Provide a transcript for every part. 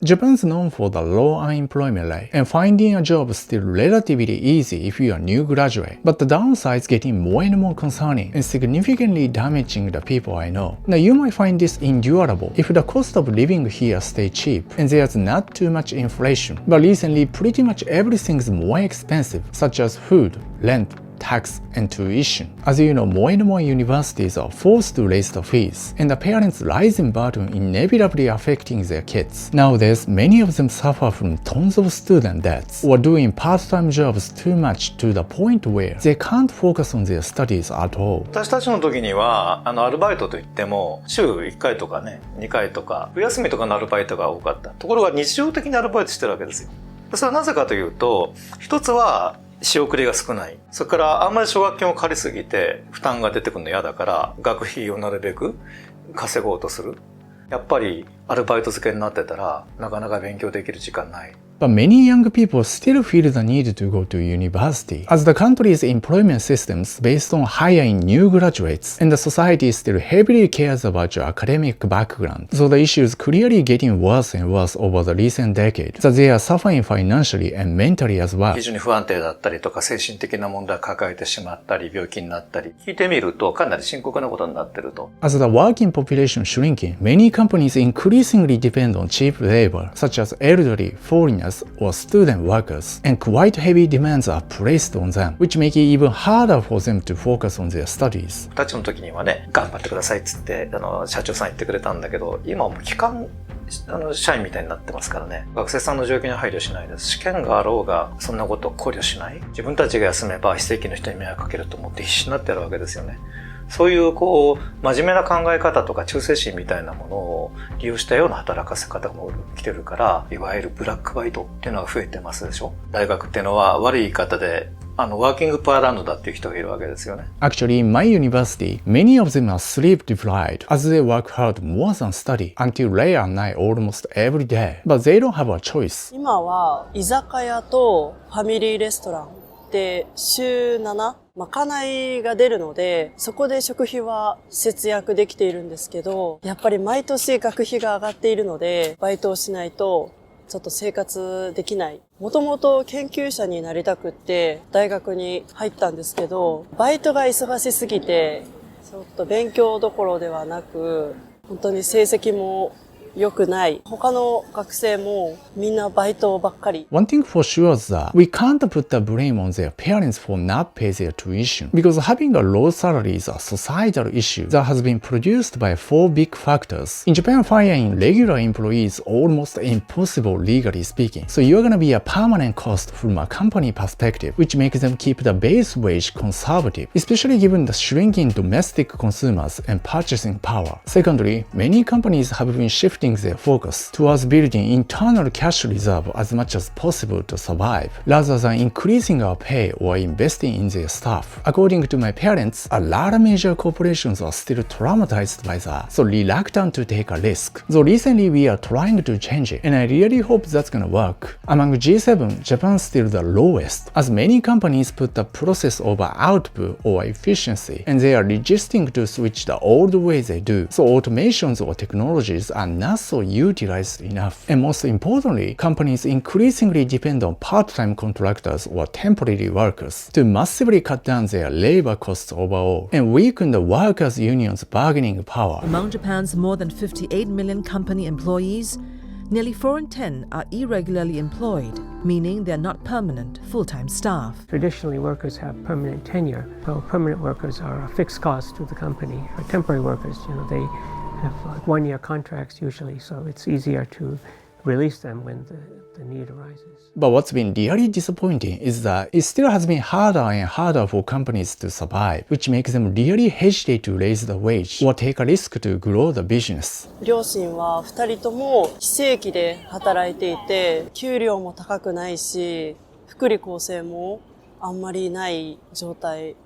Japan's known for the low unemployment rate, and finding a job is still relatively easy if you are a new graduate. But the downside is getting more and more concerning and significantly damaging the people I know. Now you might find this endurable if the cost of living here stays cheap and there's not too much inflation. But recently pretty much everything is more expensive, such as food, rent, tax, and tuition. As you know, more and more universities are forced to raise the fees, and the parents' rising burden inevitably affecting their kids. Nowadays, many of them suffer from tons of student debts or doing part-time jobs too much to the point where they can't focus on their studies at all. 私たちの時にはアルバイトといっても週1回とかね2回とか冬休みとかのアルバイトが多かった。ところが日常的にアルバイトしてるわけですよ。それはなぜかというと、一つは仕送りが少ない。それからあんまり奨学金を借りすぎて負担が出てくるの嫌だから学費をなるべく稼ごうとする。やっぱりアルバイト漬けになってたらなかなか勉強できる時間ない。But many young people still feel the need to go to university, as the country's employment systems based on hiring new graduates, and the society still heavily cares about your academic background. So the issue is clearly getting worse and worse over the recent decade, that they are suffering financially and mentally as well. 非常に不安定だったりとか精神的な問題を抱えてしまったり病気になったり聞いてみるとかなり深刻なことになってると。As the working population shrinking, many companies increasingly depend on cheap labor, such as elderly, foreigners, or student workers, and quite heavy demands are placed on them, which make it even harder for them to focus on their studies. 二十歳の時にはね、頑張ってくださいっつって社長さん言ってくれたんだけど、今はもう機関社員みたいになってますからね。学生さんの状況に配慮しないです。試験があろうがそんなことを考慮しない。自分たちが休めば非正規の人に迷惑かけると思って必死になってるわけですよね。そういう真面目な考え方とか忠誠心みたいなものを利用したような働かせ方も来てるから、いわゆるブラックバイトっていうのが増えてますでしょ。大学っていうのは悪い言い方でワーキングプアランドだっていう人がいるわけですよね。Actually, in my university, many of them are sleep deprived as they work hard more than study until late at night almost every day. But they don't have a choice. 今は居酒屋とファミリーレストランで週7まかないが出るので、そこで食費は節約できているんですけど、やっぱり毎年学費が上がっているので、バイトをしないとちょっと生活できない。もともと研究者になりたくって大学に入ったんですけど、バイトが忙しすぎて、ちょっと勉強どころではなく、本当に成績も良くない。他の学生もみんなバイトばっかり。One thing for sure is that we can't put the blame on their parents for not paying their tuition, because having a low salary is a societal issue that has been produced by 4 big factors. In Japan, firing regular employees is almost impossible legally speaking, so you're gonna be a permanent cost from a company perspective, which makes them keep the base wage conservative, especially given the shrinking domestic consumers and purchasing power. Secondly, many companies have been shifting their focus towards building internal cash reserve as much as possible to survive, rather than increasing our pay or investing in their staff. According to my parents, a lot of major corporations are still traumatized by that, so reluctant to take a risk. Though recently we are trying to change it, and I really hope that's gonna work. Among G7, Japan is still the lowest, as many companies put the process over output or efficiency, and they are resisting to switch the old way they do, so automations or technologies are not so utilized enough. And most importantly, companies increasingly depend on part-time contractors or temporary workers to massively cut down their labor costs overall and weaken the workers' unions' bargaining power. Among Japan's more than 58 million company employees, nearly 4 in 10 are irregularly employed, meaning they're not permanent, full-time staff. Traditionally, workers have permanent tenure, so permanent workers are a fixed cost to the company. For temporary workers, they have one-year contracts usually, so it's easier to release them when the need arises. But what's been really disappointing is that it still has been harder and harder for companies to survive, which makes them really hesitate to raise the wage or take a risk to grow the business. 両親は2人とも非正規で働いていて、給料も高くないし、福利厚生もあんまりない状態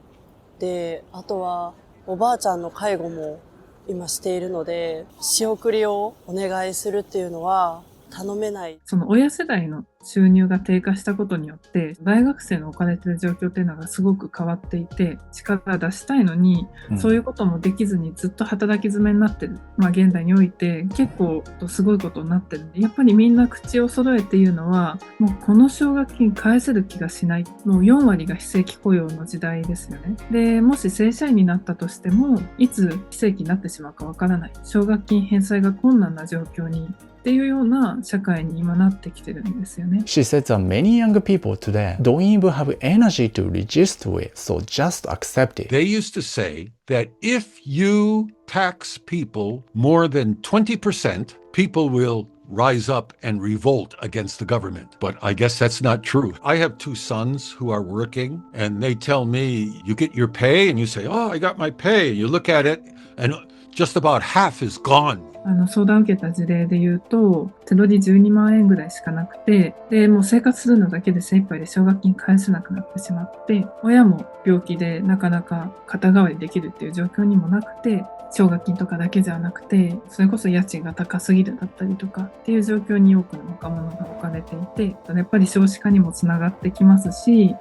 で、あとはおばあちゃんの介護も今しているので、仕送りをお願いするっていうのは頼めない。その親世代の収入が低下したことによって、大学生の置かれている状況っていうのがすごく変わっていて、力出したいのに、そういうこともできずにずっと働き詰めになってる。現代において結構すごいことになってるんで、やっぱりみんな口を揃えて言うのは、もうこの奨学金返せる気がしない。もう4割が非正規雇用の時代ですよね。で、もし正社員になったとしても、いつ非正規になってしまうかわからない。奨学金返済が困難な状況にっていうような社会に今なってきてるんですよね。She said that many young people today don't even have energy to resist to it, so just accept it. They used to say that if you tax people more than 20%, people will rise up and revolt against the government. But I guess that's not true. I have two sons who are working, and they tell me, you get your pay, and you say, oh, I got my pay. You look at it, and just about half is gone. 相談を受けた事例で言うと、手取り12万円ぐらいしかなくて、で、もう生活するのだけで精一杯で奨学金返せなくなってしまって、親も病気でなかなか肩代わりできるっていう状況にもなくて、奨学金とかだけじゃなくて、それこそ家賃が高すぎるだったりとかっていう状況に多くの若者が置かれていて、やっぱり少子化にもつながってきますし、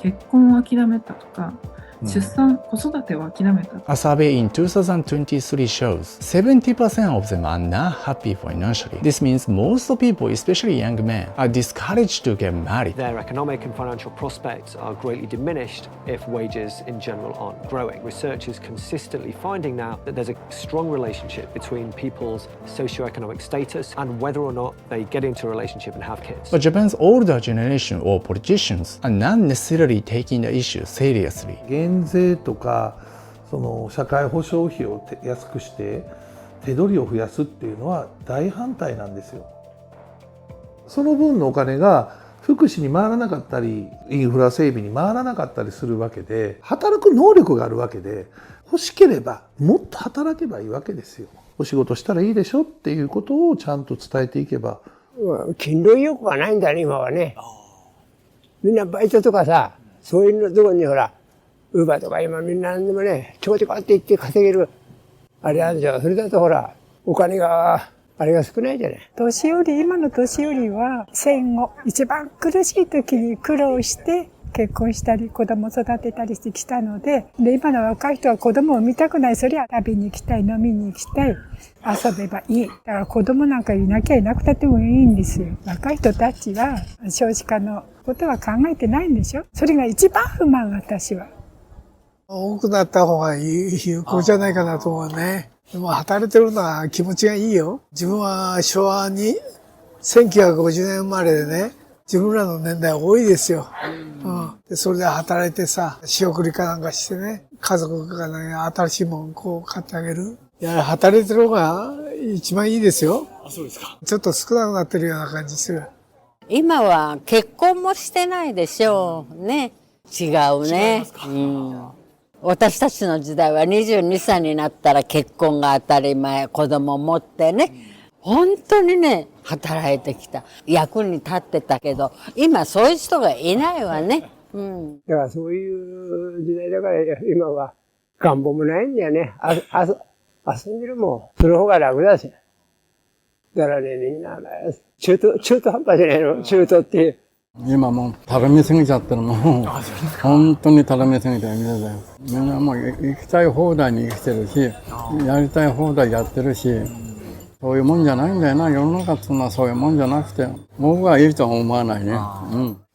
結婚を諦めたとか、出産、子育てを諦めた。A survey in 2023 shows 70% of them are not happy financially. This means most people, especially young men, are discouraged to get married. Their economic and financial prospects are greatly diminished if wages in general aren't growing. Research is consistently finding now that there's a strong relationship between people's socioeconomic status and whether or not they get into a relationship and have kids. But Japan's older generation or politicians are not necessarily taking the issue seriously. 減税とかその社会保障費を安くして手取りを増やすっていうのは大反対なんですよ。その分のお金が福祉に回らなかったりインフラ整備に回らなかったりするわけで、働く能力があるわけで、欲しければもっと働けばいいわけですよ。お仕事したらいいでしょっていうことをちゃんと伝えていけば。勤労意欲がないんだね今はね。みんなバイトとかさ、そういうところにほらウーバーとか今みんな何でもね、ちょこちょこって言って稼げる、あれあるじゃん。それだとほら、お金が、あれが少ないじゃない。今の年寄りは戦後、一番苦しい時に苦労して結婚したり子供育てたりしてきたので、今の若い人は子供を産みたくない。それは食べに行きたい、飲みに行きたい、遊べばいい。だから子供なんかいなきゃいなくたってもいいんですよ。若い人たちは少子化のことは考えてないんでしょ。それが一番不満、私は。多くなった方が有効じゃないかなと思うね。でも働いてるのは気持ちがいいよ。自分は昭和に1950年生まれでね、自分らの年代多いですよ。でそれで働いてさ、仕送りかなんかしてね、家族がね、新しいもんこう買ってあげる。いや、働いてる方が一番いいですよ。あ、そうですか。ちょっと少なくなってるような感じする。今は結婚もしてないでしょうね。違うね。違いますか。私たちの時代は22歳になったら結婚が当たり前、子供持ってね、本当にね、働いてきた。役に立ってたけど、今そういう人がいないわね。だからそういう時代だから今は願望もないんだよね。遊んでるもん。その方が楽だし。だからね、みんな、中途半端じゃないの？中途っていう。今もうたらみすぎちゃってるもん。本当にたらみすぎてるみたいだよ。みんなもう生きたい放題に生きてるし、やりたい放題やってるし、そういうもんじゃないんだよな。世の中っていうのはそういうもんじゃなくて、僕はいいとは思わないね。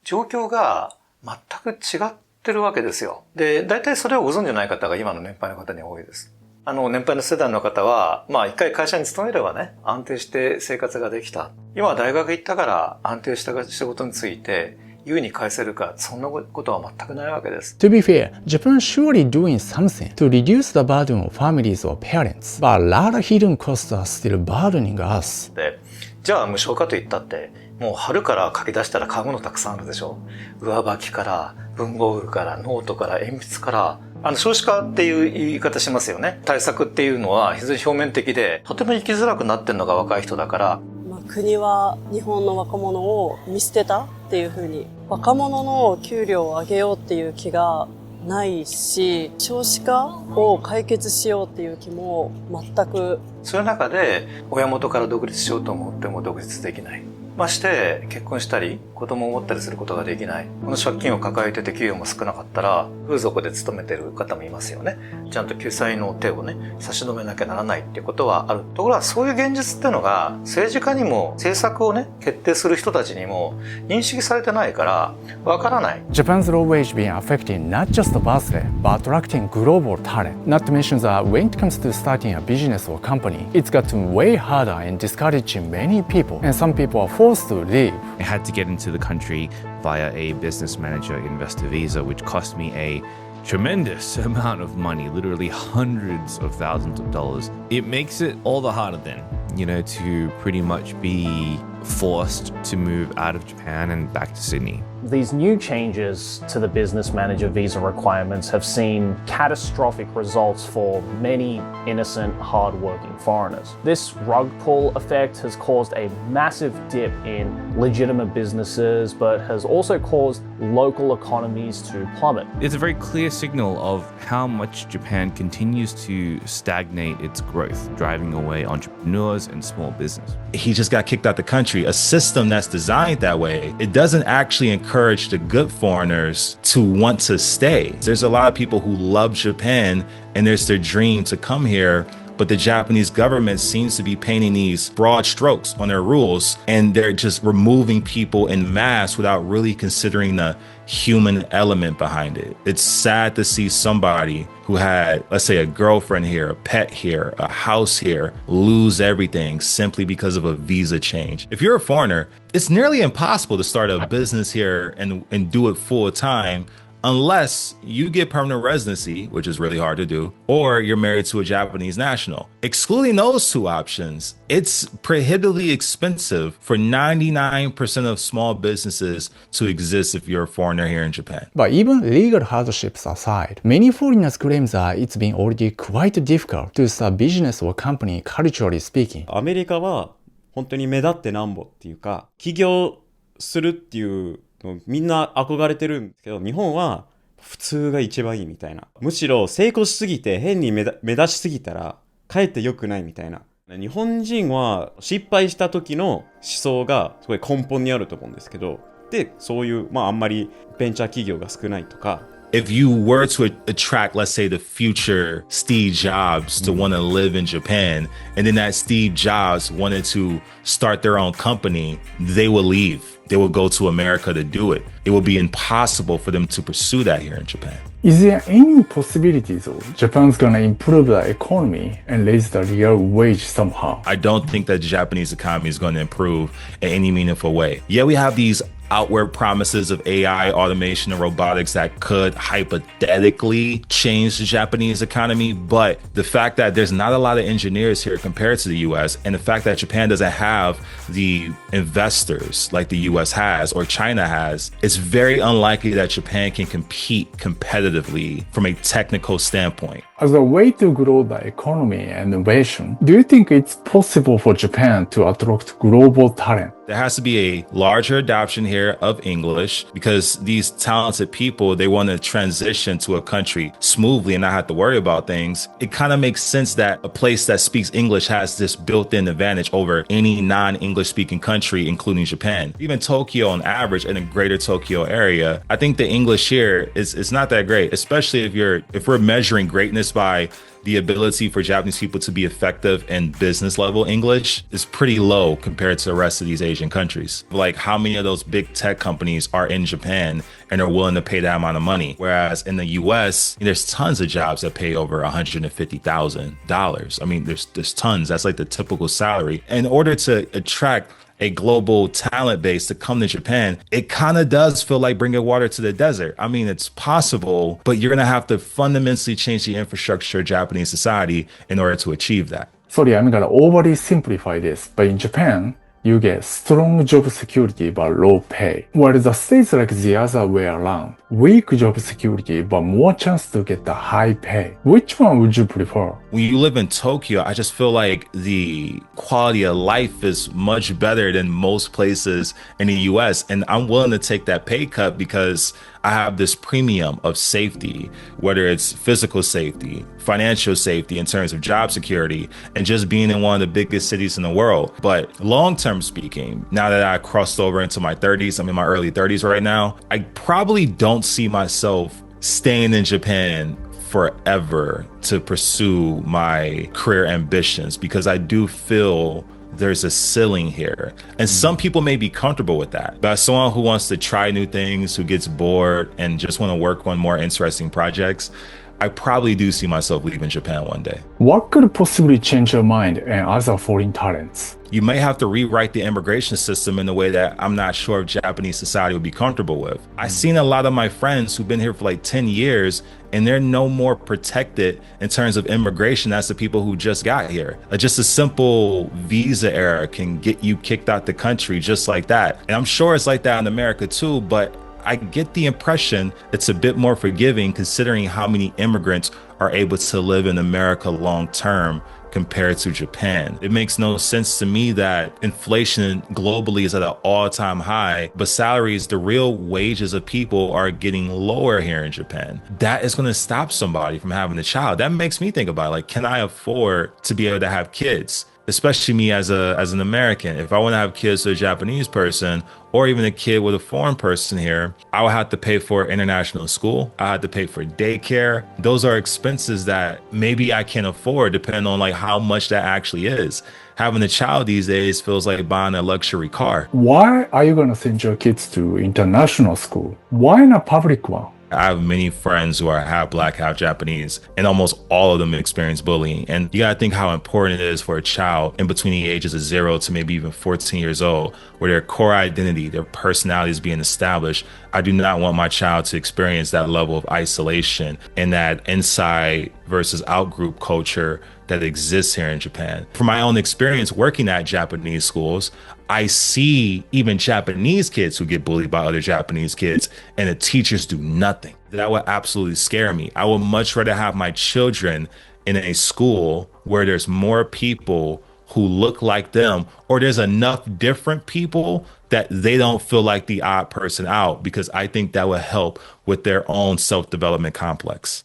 状況が全く違ってるわけですよ。で、大体それをご存じない方が今の年配の方に多いです。年配の世代の方は、一回会社に勤めればね、安定して生活ができた。今は大学行ったから安定した仕事について、優に返せるか、そんなことは全くないわけです。To be fair, Japan is surely doing something to reduce the burden of families or parents, but a lot of hidden costs are still burdening us. で、じゃあ無償化と言ったって、もう春から書き出したら買うものたくさんあるでしょ。上履きから、文房具から、ノートから、鉛筆から、少子化っていう言い方しますよね。対策っていうのは非常に表面的で、とても生きづらくなってるのが若い人だから。国は日本の若者を見捨てたっていうふうに、若者の給料を上げようっていう気がないし、少子化を解決しようっていう気も全く。そういう中で親元から独立しようと思っても独立できない。まして結婚したり子供を持ったりすることができない。この借金を抱えてて給与も少なかったら風俗で勤めてる方もいますよね。ちゃんと救済の手をね差し止めなきゃならないっていうことはある。ところがそういう現実っていうのが政治家にも政策をね決定する人たちにも認識されてないからわからない。 Japan's low wage being affecting not just the birthday but attracting global talent. Not to mention that when it comes to starting a business or company, it's gotten way harder and discouraging many people, and some people are forced to leave. I had to get into the country via a business manager investor visa, which cost me a tremendous amount of money, literally hundreds of thousands of dollars. It makes it all the harder then, to pretty much be forced to move out of Japan and back to Sydney. These new changes to the business manager visa requirements have seen catastrophic results for many innocent, hard-working foreigners. This rug pull effect has caused a massive dip in legitimate businesses, but has also caused local economies to plummet. It's a very clear signal of how much Japan continues to stagnate its growth, driving away entrepreneurs and small business. He just got kicked out the country. A system that's designed that way, it doesn't actually encourage the good foreigners to want to stay. There's a lot of people who love Japan and there's their dream to come here, but the Japanese government seems to be painting these broad strokes on their rules, and they're just removing people en masse without really considering the human element behind it. It's sad to see somebody who had, let's say, a girlfriend here, a pet here, a house here, lose everything simply because of a visa change. If you're a foreigner, it's nearly impossible to start a business here and do it full time unless you get permanent residency, which is really hard to do, or you're married to a Japanese national. Excluding those two options, it's prohibitively expensive for 99% of small businesses to exist if you're a foreigner here in Japan. But even legal hardships aside, many foreigners claim that it's been already quite difficult to start business or company culturally speaking. アメリカは本当に目立ってなんぼっていうか、起業するっていうみんな憧れてるんですけど、日本は普通が一番いいみたいな。むしろ成功しすぎて変に目立ちすぎたらかえって良くないみたいな。日本人は失敗した時の思想がすごい根本にあると思うんですけど、で、そういうあんまりベンチャー企業が少ないとか。If you were to attract, let's say, the future Steve Jobs to want to live in Japan, and then that Steve Jobs wanted to start their own company, they would leave. They would go to America to do it. It would be impossible for them to pursue that here in Japan. Is there any possibility though Japan's gonna improve the economy and raise the real wage somehow? I don't think that the Japanese economy is going to improve in any meaningful way. Yeah, we have these outward promises of AI, automation, and robotics that could hypothetically change the Japanese economy. But the fact that there's not a lot of engineers here compared to the US, and the fact that Japan doesn't have the investors like the US has or China has, it's very unlikely that Japan can compete competitively from a technical standpoint. As a way to grow the economy and innovation, do you think it's possible for Japan to attract global talent? There has to be a larger adoption here of English because these talented people, they want to transition to a country smoothly and not have to worry about things. It kind of makes sense that a place that speaks English has this built-in advantage over any non-English speaking country, including Japan. Even Tokyo on average in the greater Tokyo area, I think the English here is not that great, especially if we're measuring greatness by the ability for Japanese people to be effective in business level English is pretty low compared to the rest of these Asian countries. Like how many of those big tech companies are in Japan and are willing to pay that amount of money? Whereas in the US, there's tons of jobs that pay over $150,000. I mean, there's tons. That's like the typical salary. In order to attract a global talent base to come to Japan, it kind of does feel like bringing water to the desert. I mean, it's possible, but you're going to have to fundamentally change the infrastructure of Japanese society in order to achieve that. Sorry, I'm going to overly simplify this, but in Japan, you get strong job security but low pay. While the states like the other way around, weak job security but more chance to get the high pay. Which one would you prefer? When you live in Tokyo, I just feel like the quality of life is much better than most places in the US. And I'm willing to take that pay cut because I have this premium of safety, whether it's physical safety, financial safety in terms of job security, and just being in one of the biggest cities in the world. But long-term speaking, now that I crossed over into my 30s, I'm in my early 30s right now, I probably don't see myself staying in Japan forever to pursue my career ambitions, because I do feel there's a ceiling here. And some people may be comfortable with that. But as someone who wants to try new things, who gets bored and just want to work on more interesting projects, I probably do see myself leaving Japan one day. What could possibly change your mind and other foreign talents? You may have to rewrite the immigration system in a way that I'm not sure if Japanese society would be comfortable with. I've seen a lot of my friends who've been here for like 10 years and they're no more protected in terms of immigration as the people who just got here. Just a simple visa error can get you kicked out the country just like that. And I'm sure it's like that in America too, but I get the impression it's a bit more forgiving considering how many immigrants are able to live in America long term compared to Japan. It makes no sense to me that inflation globally is at an all-time high, but salaries, the real wages of people, are getting lower here in Japan. That is going to stop somebody from having a child. That makes me think about, like, can I afford to be able to have kids? Especially me as an American. If I want to have kids with a Japanese person or even a kid with a foreign person here, I would have to pay for international school. I had to pay for daycare. Those are expenses that maybe I can't afford depending on like how much that actually is. Having a child these days feels like buying a luxury car. Why are you going to send your kids to international school? Why not public one? I have many friends who are half black, half Japanese, and almost all of them experience bullying. And you gotta think how important it is for a child in between the ages of 0 to maybe even 14 years old, where their core identity, their personality is being established. I do not want my child to experience that level of isolation and that inside versus out group culture that exists here in Japan. From my own experience working at Japanese schools, I see even Japanese kids who get bullied by other Japanese kids and the teachers do nothing. That would absolutely scare me. I would much rather have my children in a school where there's more people who look like them, or there's enough different people that they don't feel like the odd person out, because I think that would help with their own self-development complex.